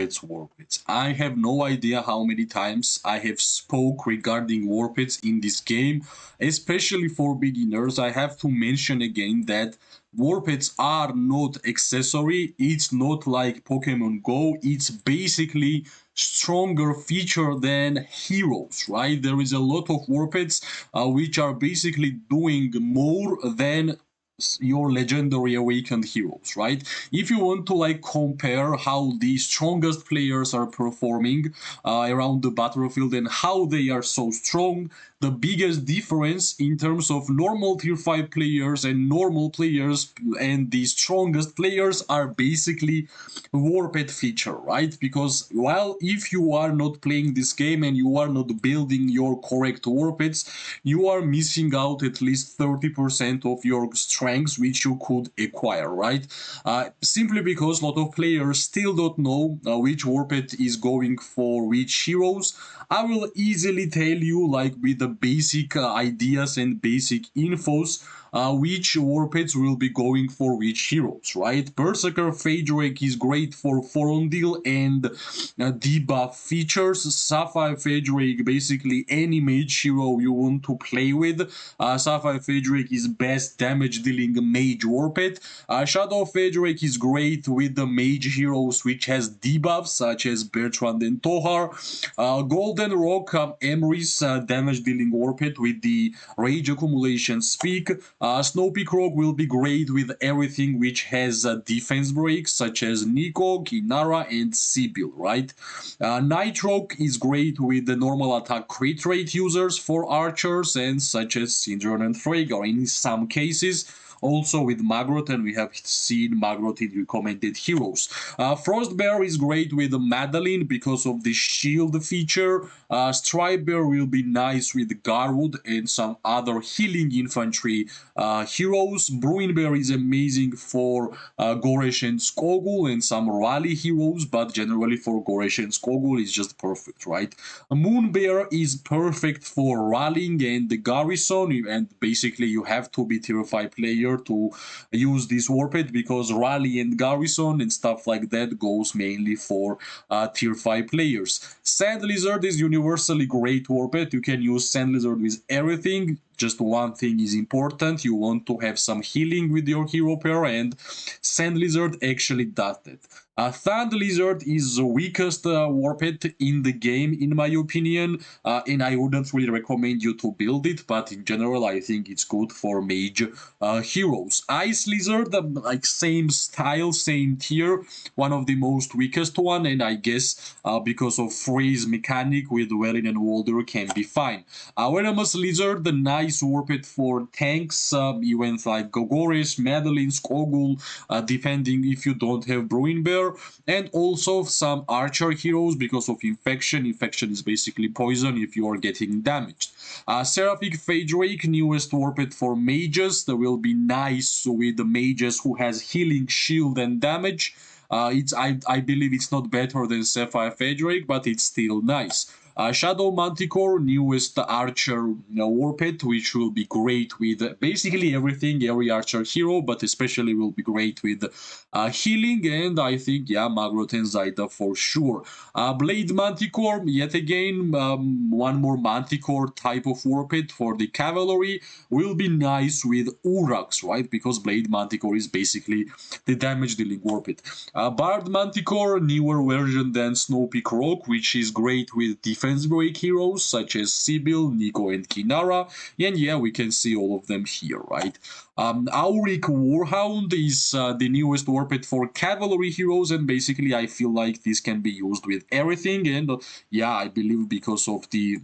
Warpeds. I have no idea how many times I have spoke regarding Warpeds in this game, especially for beginners. I have to mention again that Warpeds are not accessory. It's not like Pokemon Go. It's basically stronger feature than heroes, right? There is a lot of Warpeds which are basically doing more than your legendary awakened heroes, right? If you want to like compare how the strongest players are performing around the battlefield and how they are so strong, the biggest difference in terms of normal tier 5 players and normal players and the strongest players are basically warped feature, right? Because while if you are not playing this game and you are not building your correct warpeds, you are missing out at least 30% of your strengths which you could acquire, right? Simply because a lot of players still don't know which warped is going for which heroes. I will easily tell you, like with the basic ideas and basic infos, which warpeds will be going for which heroes, right? Berserker Faedrake is great for Forondil and debuff features. Sapphire Faedrake, basically any mage hero you want to play with. Sapphire Faedrake is best damage dealing mage warped. Shadow Faedrake is great with the mage heroes which has debuffs such as Bertrand and Tohar. Golden Rock Emrys damage dealing warped with the rage accumulation speak. Snowpeak Rock will be great with everything which has defense breaks such as Nico, Kinara, and Sibyl, right? Night Rock is great with the normal attack crit rate users for archers and such as Syndron and Freygar in some cases. Also with Magrot, and we have seen Magrot in recommended heroes. Frostbear is great with Madeline because of the shield feature. Stripebear will be nice with Garwood and some other healing infantry heroes. Bruinbear is amazing for Goresh and Skogul and some rally heroes, but generally for Goresh and Skogul is just perfect, right? Moonbear is perfect for rallying and the garrison, and basically you have to be tier 5 player to use this warped because rally and garrison and stuff like that goes mainly for tier 5 players. Sand Lizard is universally great warped. You can use Sand Lizard with everything. Just one thing is important, you want to have some healing with your hero pair, and Sand Lizard actually does that. Thand Lizard is the weakest warped in the game, in my opinion, and I wouldn't really recommend you to build it, but in general, I think it's good for mage heroes. Ice Lizard, like same style, same tier, one of the most weakest one, and I guess because of freeze mechanic with Welin and Walder can be fine. Venomous Lizard, the nice warped for tanks, events like Gogoris, Madeline, Skogul, depending if you don't have Bruinbear, and also some archer heroes because of infection. Infection is basically poison if you are getting damaged. Seraphic Faedrake, newest warped for mages, that will be nice with the mages who has healing, shield, and damage. I believe it's not better than Sapphire Faedrake, but it's still nice. Shadow Manticore, newest archer warped, which will be great with basically everything, every archer hero, but especially will be great with healing, and I think, yeah, Magrot and Zaida for sure. Blade Manticore, yet again, one more Manticore type of warped for the cavalry, will be nice with Urax, right? Because Blade Manticore is basically the damage dealing warped. Barbed Manticore, newer version than Snowpeak Rock, which is great with defense break heroes such as Sibyl, Nico, and Kinara, and yeah, we can see all of them here, right? Auric Warhound is the newest warped for cavalry heroes, and basically I feel like this can be used with everything, and yeah, I believe because of the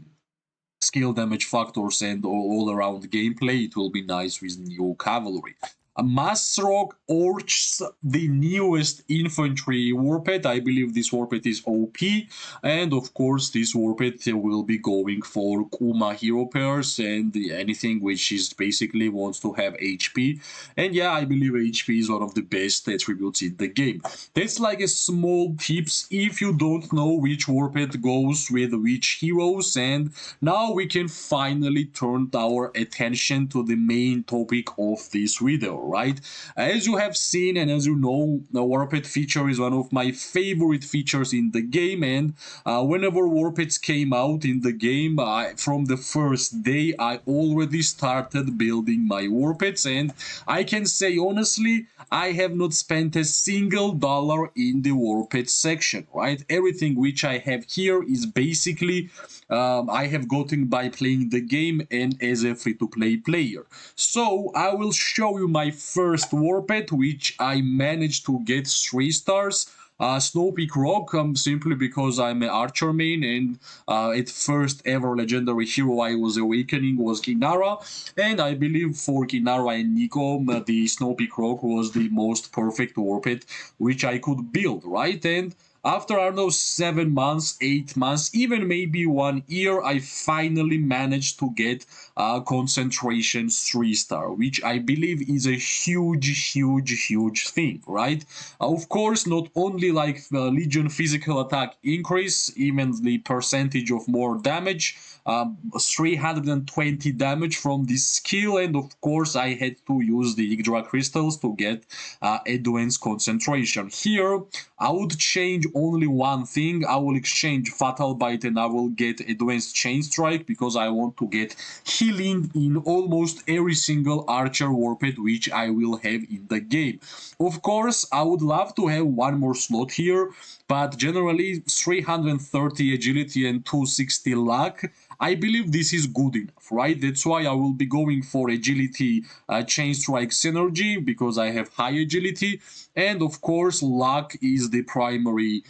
skill damage factors and all around gameplay, it will be nice with new cavalry. Masrog Orchs, the newest infantry warped. I believe this warped is OP, and of course this warped will be going for Kuma hero pairs and anything which is basically wants to have HP. And yeah, I believe HP is one of the best attributes in the game. That's like a small tips if you don't know which warped goes with which heroes, and now we can finally turn our attention to the main topic of this video, right? As you have seen and as you know, the Warped feature is one of my favorite features in the game, and whenever Warpeds came out in the game, from the first day, I already started building my Warpeds, and I can say honestly, I have not spent a single dollar in the Warped section, right? Everything which I have here is basically I have gotten by playing the game and as a free-to-play player. So I will show you my first Warped, which I managed to get 3 stars. Snowpeak Rock, simply because I'm an archer main, and its first ever legendary hero I was awakening was Kinara, and I believe for Kinara and Nico, the Snowpeak Rock was the most perfect Warped which I could build, right? And after, I don't know, 7 months, 8 months, even maybe 1 year, I finally managed to get concentration 3-star, which I believe is a huge thing, right? Of course, not only like Legion physical attack increase, even the percentage of more damage, 320 damage from this skill, and of course I had to use the Yggdra crystals to get advanced concentration. Here I would change only one thing. I will exchange Fatal Bite and I will get advanced Chain Strike because I want to get healing in almost every single archer warped which I will have in the game. Of course I would love to have one more slot here, but generally 330 agility and 260 luck, I believe this is good enough, right? That's why I will be going for agility chain strike synergy because I have high agility, and of course luck is the primary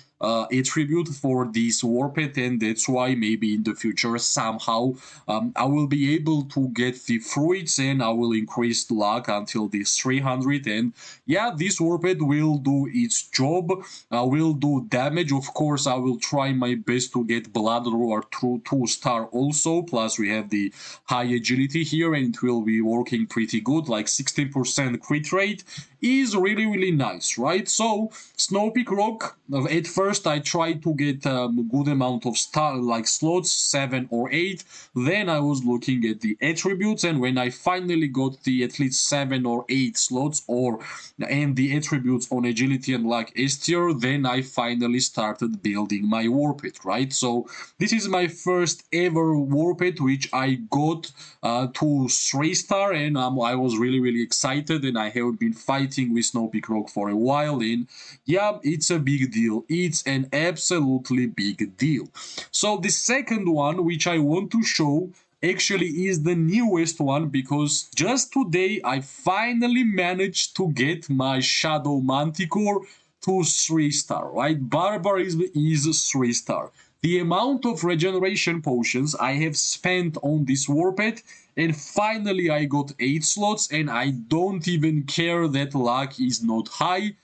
attribute for this warped, and that's why maybe in the future somehow I will be able to get the fruits and I will increase luck until this 300, and yeah, this warped will do its job, will do damage. Of course I will try my best to get blood roar through 2-star also, plus we have the high agility here and it will be working pretty good, like 16% crit rate is really nice, right? So Snowpeak Rock, at first I tried to get a good amount of star like slots, 7 or 8, then I was looking at the attributes, and when I finally got the at least 7 or 8 slots or and the attributes on agility and luck S tier, then I finally started building my warped, right? So this is my first ever warped which I got to 3-star, and I was really excited, and I have been fighting with Snowpeak Rock for a while, and yeah, it's a big deal. It's an absolutely big deal. So the second one which I want to show actually is the newest one, because just today I finally managed to get my Shadow Manticore to 3-star, right? Barbarism is 3-star. The amount of regeneration potions I have spent on this warped, and finally I got 8 slots, and I don't even care that luck is not high.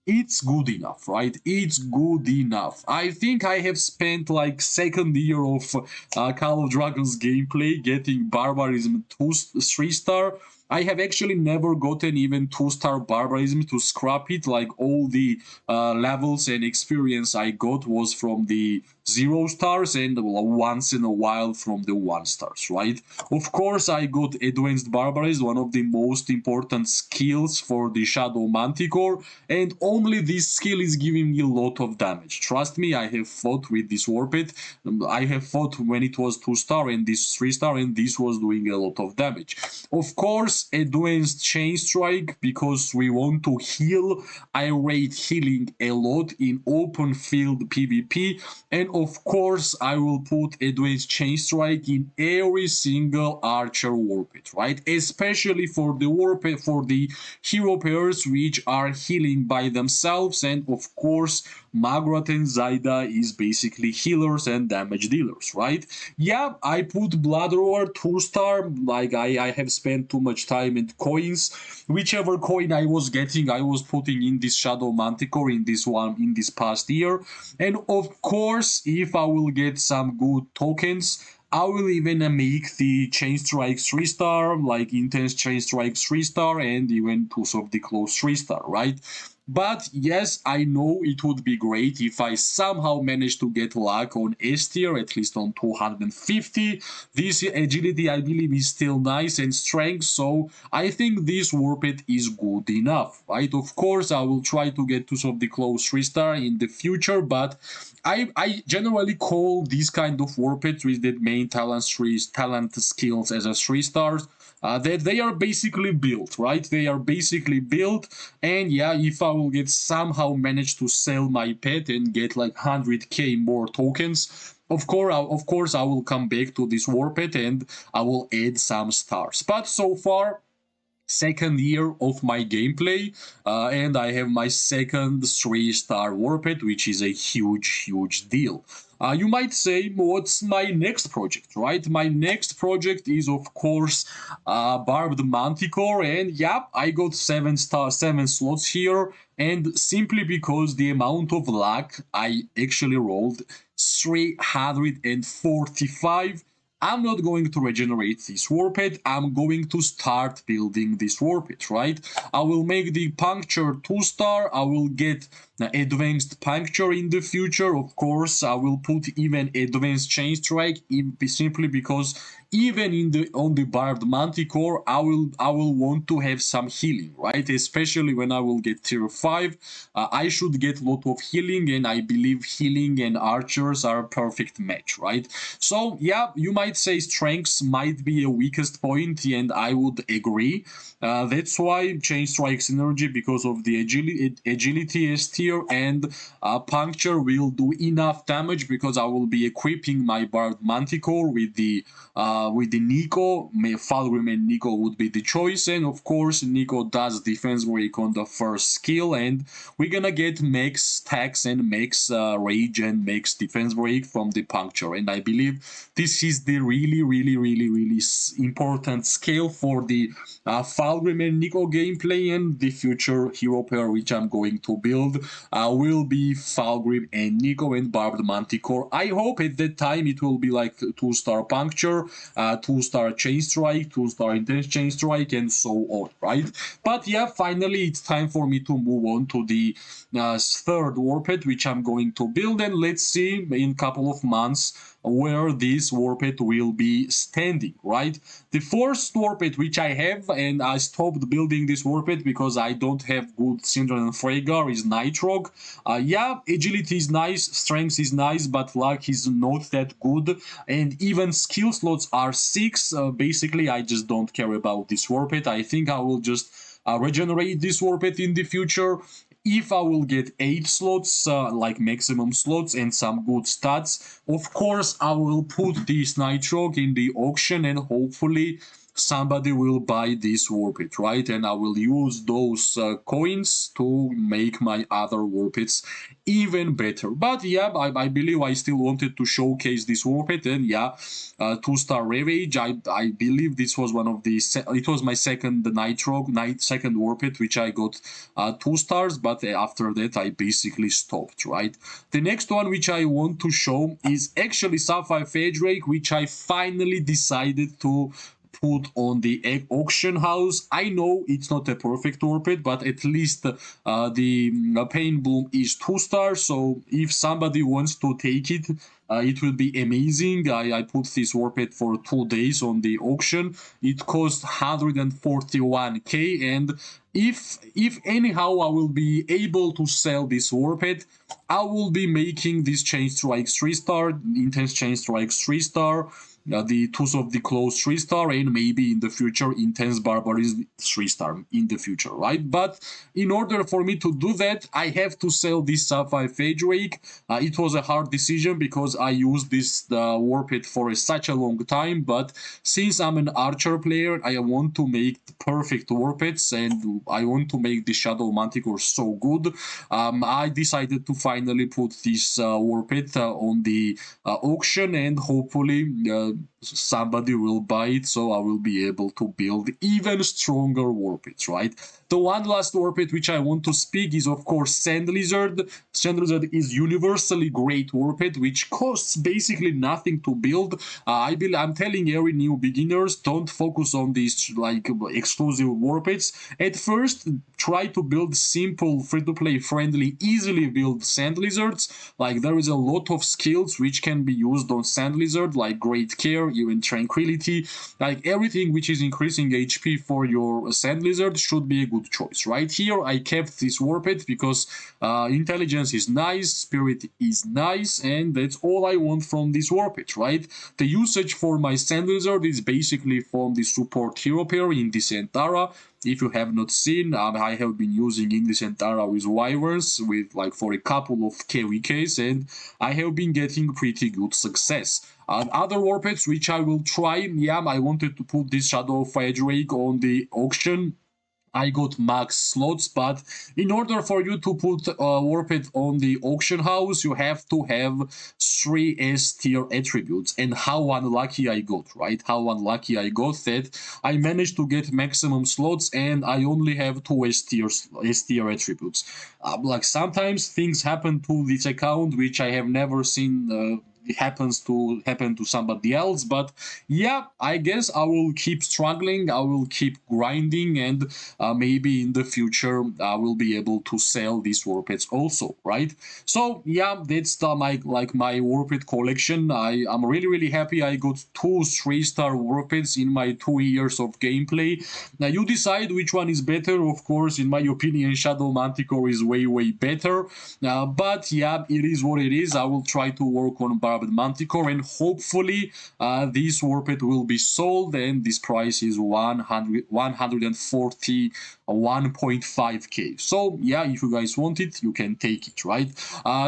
It's good enough, right? It's good enough. I think I have spent like second year of Call of Dragons gameplay getting Barbarism 3-star. I have actually never gotten even 2-star Barbarism to scrap it. Like all the levels and experience I got was from the 0 stars and once in a while from the 1 stars, right? Of course, I got Advanced Barbarism, one of the most important skills for the Shadow Manticore, and only this skill is giving me a lot of damage. Trust me, I have fought with this Warped. I have fought when it was 2-star and this 3-star, and this was doing a lot of damage. Of course, Advanced Chain Strike, because we want to heal. I rate healing a lot in open field PvP, and of course I will put Advanced Chain Strike in every single archer warped, right? Especially for the warped, for the hero pairs which are healing by themselves, and of course Magrat and Zaida is basically healers and damage dealers, right? Yeah, I put Blood Roar 2-star, like I have spent too much time and coins. Whichever coin I was getting, I was putting in this Shadow Manticore in this past year. And of course, if I will get some good tokens, I will even make the Chain Strike 3-star, like Intense Chain Strike 3-star, and even Tooth of the Close 3-star, right? But yes, I know it would be great if I somehow manage to get luck on S tier, at least on 250. This agility, I believe, is still nice, and strength, so I think this Warped is good enough, right? Of course, I will try to get Tools of the Close 3-star in the future, but I generally call these kind of Warpeds with the main talent skills as a 3-stars. That they are basically built, right? They are basically built, and yeah, if I will get somehow manage to sell my pet and get like 100k more tokens, of course, I will come back to this Warped and I will add some stars. But so far, second year of my gameplay, and I have my second 3-star Warped, which is a huge deal. You might say, what's my next project, right? My next project is, of course, Barbed Manticore, and yeah, I got 7 slots here, and simply because the amount of luck I actually rolled 345. I'm not going to regenerate this Warped, I'm going to start building this Warped, right? I will make the Puncture 2-star, I will get Advanced Puncture in the future, of course, I will put even Advanced Chain Strike, simply because even on the Barbed Manticore, I will want to have some healing, right? Especially when I will get tier 5, I should get a lot of healing, and I believe healing and archers are a perfect match, right? So yeah, you might say strengths might be a weakest point, and I would agree. That's why Chain Strike Synergy, because of the agility S tier, and Puncture will do enough damage because I will be equipping my Barbed Manticore with the Nico. Faedrake and Nico would be the choice, and of course Nico does defense break on the first skill, and we're gonna get max stacks and max rage and max defense break from the Puncture, and I believe this is the really important skill for the Faedrake and Nico gameplay, and the future hero pair which I'm going to build will be Faedrake and Nico and Barbed Manticore. I hope at that time it will be like 2-star Puncture, 2-star Chain Strike, 2-star Intense Chain Strike, and so on, right? But yeah, finally it's time for me to move on to the third Warped, which I'm going to build, and let's see in a couple of months where this Warped will be standing, right? The first Warped which I have, and I stopped building this Warped because I don't have good Syndrome and Freygar, is Nitrog. Yeah, agility is nice, strength is nice, but luck is not that good, and even skill slots are 6. Basically, I just don't care about this Warped. I think I will just regenerate this Warped in the future. If I will get 8 slots, like maximum slots, and some good stats, of course I will put this Nitrog in the auction, and hopefully somebody will buy this Warped, right? And I will use those coins to make my other Warpeds even better. But yeah, I believe I still wanted to showcase this Warped, and yeah, 2-star Ravage. I believe this was one of the it was my second Nitrog, second Warped, which I got 2 stars, but after that I basically stopped, right? The next one which I want to show is actually Sapphire Faedrake, which I finally decided to put on the auction house. I know it's not a perfect Warped, but at least the Pain Bloom is 2 stars, so if somebody wants to take it, it will be amazing. I put this Warped for 2 days on the auction. It cost 141k, and if anyhow I will be able to sell this Warped, I will be making this Chain Strike 3-star, Intense Chain Strike 3-star, the Tools of the Close 3-star, and maybe in the future Intense Barbarism 3-star in the future, right? But in order for me to do that, I have to sell this Sapphire Faedrake. It was a hard decision because I used this Warped for such a long time, but since I'm an archer player, I want to make perfect Warpeds, and I want to make the Shadow Manticore so good. I decided to finally put this Warped on the auction, and hopefully somebody will buy it, so I will be able to build even stronger warpits, right? The one last warpit which I want to speak is, of course, Sand Lizard. Sand Lizard is universally great warpit, which costs basically nothing to build. I'm telling every new beginners, don't focus on these like exclusive warpits. At first, try to build simple, free-to-play friendly, easily build Sand Lizards. Like there is a lot of skills which can be used on Sand Lizard, like Great Care, even Tranquility. Like everything which is increasing HP for your Sand Lizard should be a good choice. Right here, I kept this Warped because intelligence is nice, spirit is nice, and that's all I want from this Warped, right? The usage for my Sand Lizard is basically from the support hero pair in the Centara. If you have not seen, I have been using English Centara with Wyverns with like for a couple of KVKs, and I have been getting pretty good success. Other warpets which I will try, yeah, I wanted to put this Shadow of Faedrake on the auction. I got max slots, but in order for you to put Warped on the auction house, you have to have 3 S tier attributes. And how unlucky I got, right? How unlucky I got that I managed to get maximum slots and I only have 2 S tier attributes. Like sometimes things happen to this account which I have never seen. It happen to somebody else, but yeah, I guess I will keep struggling, I will keep grinding, and maybe in the future I will be able to sell these warpeds also, right? So yeah, that's my warped collection. I'm really happy I got 2 3-star warpeds in my 2 years of gameplay. Now you decide which one is better. Of course, in my opinion, Shadow Manticore is way better, but yeah, it is what it is. I will try to work on Barbed Manticore, and hopefully this warped will be sold, and this price is 141.5k. So yeah, if you guys want it, you can take it, right?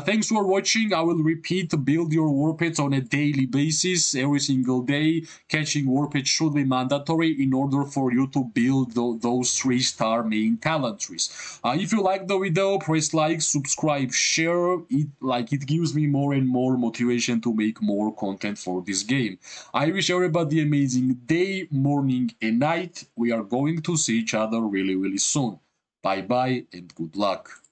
Thanks for watching. I will repeat, build your warpeds on a daily basis, every single day. Catching warpeds should be mandatory in order for you to build those 3-star main talent trees. If you like the video, press like, subscribe, share it. Like it gives me more and more motivation to make more content for this game. I wish everybody amazing day, morning, and night. We are going to see each other really soon. Bye bye and good luck.